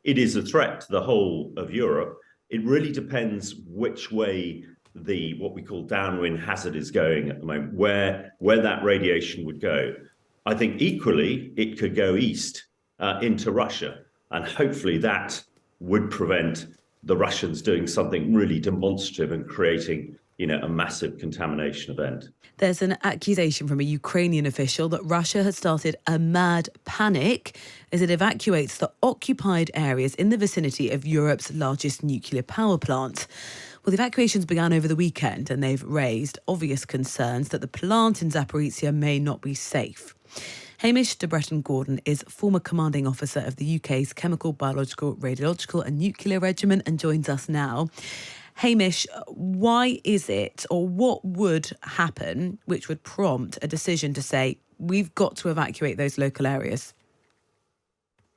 it is a threat to the whole of Europe. It really depends which way the what we call downwind hazard is going at the moment, where that radiation would go. I think equally it could go east into Russia, and hopefully that would prevent the Russians doing something really demonstrative and creating, a massive contamination event. There's an accusation from a Ukrainian official that Russia has started a mad panic as it evacuates the occupied areas in the vicinity of Europe's largest nuclear power plant. Well, the evacuations began over the weekend and they've raised obvious concerns that the plant in Zaporizhzhia may not be safe. Hamish de Bretton-Gordon is former commanding officer of the UK's Chemical, Biological, Radiological and Nuclear Regiment and joins us now. Hamish, why is it, or what would happen which would prompt a decision to say we've got to evacuate those local areas?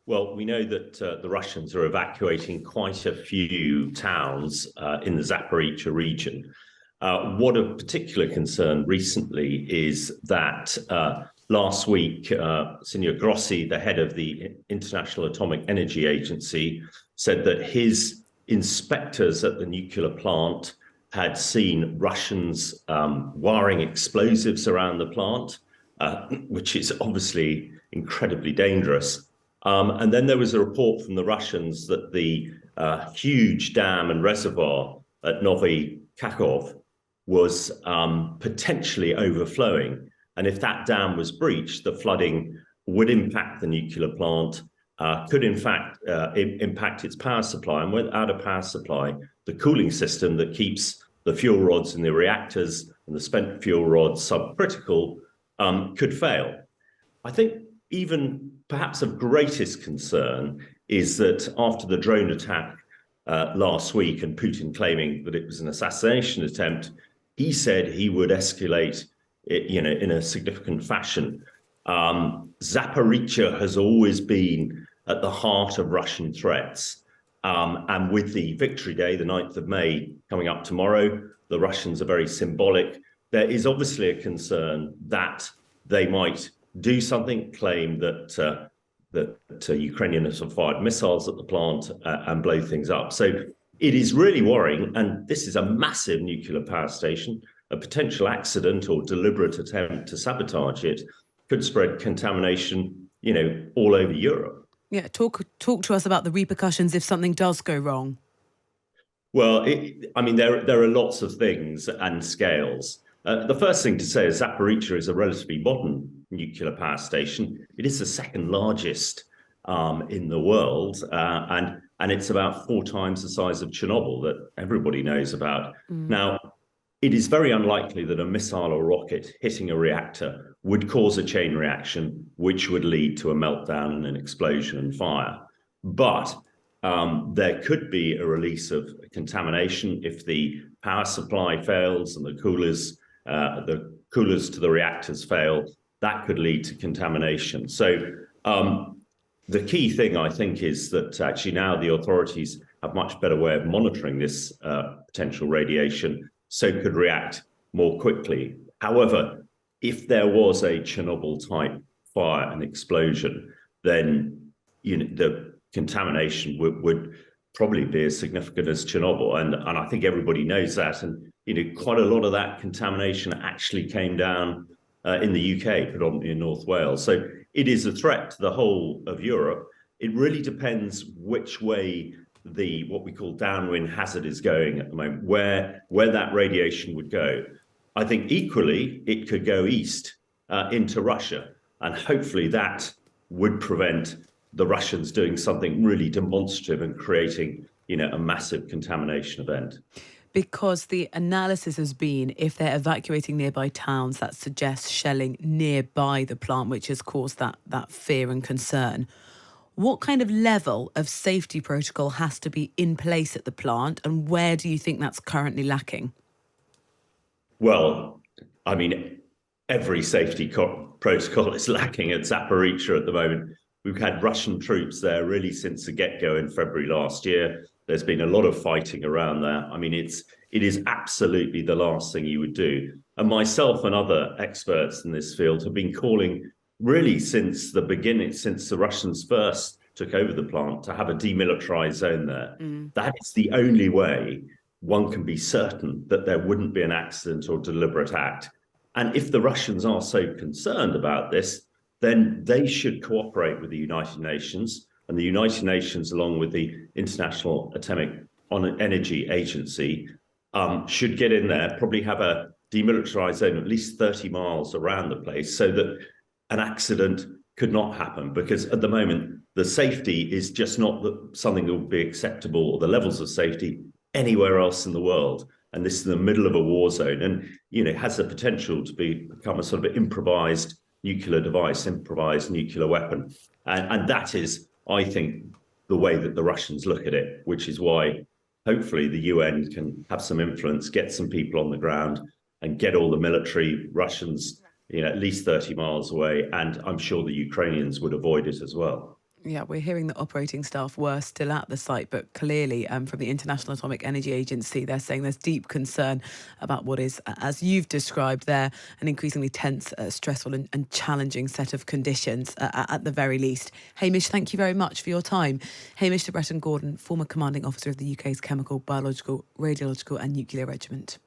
Well, we know that the Russians are evacuating quite a few towns in the Zaporizhzhia region. What of particular concern recently is that last week, Signor Grossi, the head of the International Atomic Energy Agency, said that his inspectors at the nuclear plant had seen Russians wiring explosives around the plant, which is obviously incredibly dangerous. And then there was a report from the Russians that the huge dam and reservoir at Novy Kakhovka was potentially overflowing. And if that dam was breached, the flooding would impact the nuclear plant, could in fact impact its power supply. And without a power supply, the cooling system that keeps the fuel rods in the reactors and the spent fuel rods subcritical could fail. I think even perhaps of greatest concern is that after the drone attack last week and Putin claiming that it was an assassination attempt, he said he would escalate it, in a significant fashion. Zaporizhzhia has always been at the heart of Russian threats. And with the Victory Day, the 9th of May, coming up tomorrow, the Russians are very symbolic. There is obviously a concern that they might do something, claim that Ukrainians have fired missiles at the plant and blow things up. So it is really worrying. And this is a massive nuclear power station. A potential accident or deliberate attempt to sabotage it could spread contamination, all over Europe. Yeah, talk to us about the repercussions if something does go wrong. Well, there are lots of things and scales. The first thing to say is Zaporizhzhia is a relatively modern nuclear power station. It is the second largest in the world, and it's about 4 times the size of Chernobyl that everybody knows about. Now, it is very unlikely that a missile or rocket hitting a reactor would cause a chain reaction, which would lead to a meltdown and an explosion and fire. But there could be a release of contamination if the power supply fails and the coolers to the reactors fail. That could lead to contamination. So the key thing, I think, is that actually now the authorities have much better way of monitoring this potential radiation, so could react more quickly. However, if there was a Chernobyl-type fire and explosion, then the contamination would probably be as significant as Chernobyl, and I think everybody knows that. And quite a lot of that contamination actually came down in the UK, predominantly in North Wales. So it is a threat to the whole of Europe. It really depends which way what we call downwind hazard is going at the moment, where that radiation would go. I think equally it could go east into Russia, and hopefully that would prevent the Russians doing something really demonstrative and creating, a massive contamination event. Because the analysis has been if they're evacuating nearby towns, that suggests shelling nearby the plant, which has caused that fear and concern. What kind of level of safety protocol has to be in place at the plant, and where do you think that's currently lacking? Well, every safety protocol is lacking at Zaporizhzhia at the moment. We've had Russian troops there really since the get-go in February last year. There's been a lot of fighting around there. It is absolutely the last thing you would do. And myself and other experts in this field have been calling really since the beginning, since the Russians first took over the plant, to have a demilitarized zone there. That is the only way one can be certain that there wouldn't be an accident or deliberate act. And if the Russians are so concerned about this, then they should cooperate with the United Nations. And the United Nations, along with the International Atomic Energy Agency, should get in there, probably have a demilitarized zone at least 30 miles around the place so that an accident could not happen. Because at the moment, the safety is just not something that would be acceptable, or the levels of safety anywhere else in the world. And this is in the middle of a war zone, and has the potential to become a sort of improvised nuclear device, improvised nuclear weapon. And that is, I think, the way that the Russians look at it, which is why hopefully the UN can have some influence, get some people on the ground, and get all the military Russians, at least 30 miles away. And I'm sure the Ukrainians would avoid it as well. Yeah, we're hearing that operating staff were still at the site, but clearly from the International Atomic Energy Agency, they're saying there's deep concern about what is, as you've described there, an increasingly tense, stressful and challenging set of conditions at the very least. Hamish, thank you very much for your time. Hamish de Bretton-Gordon, former commanding officer of the UK's Chemical, Biological, Radiological and Nuclear Regiment.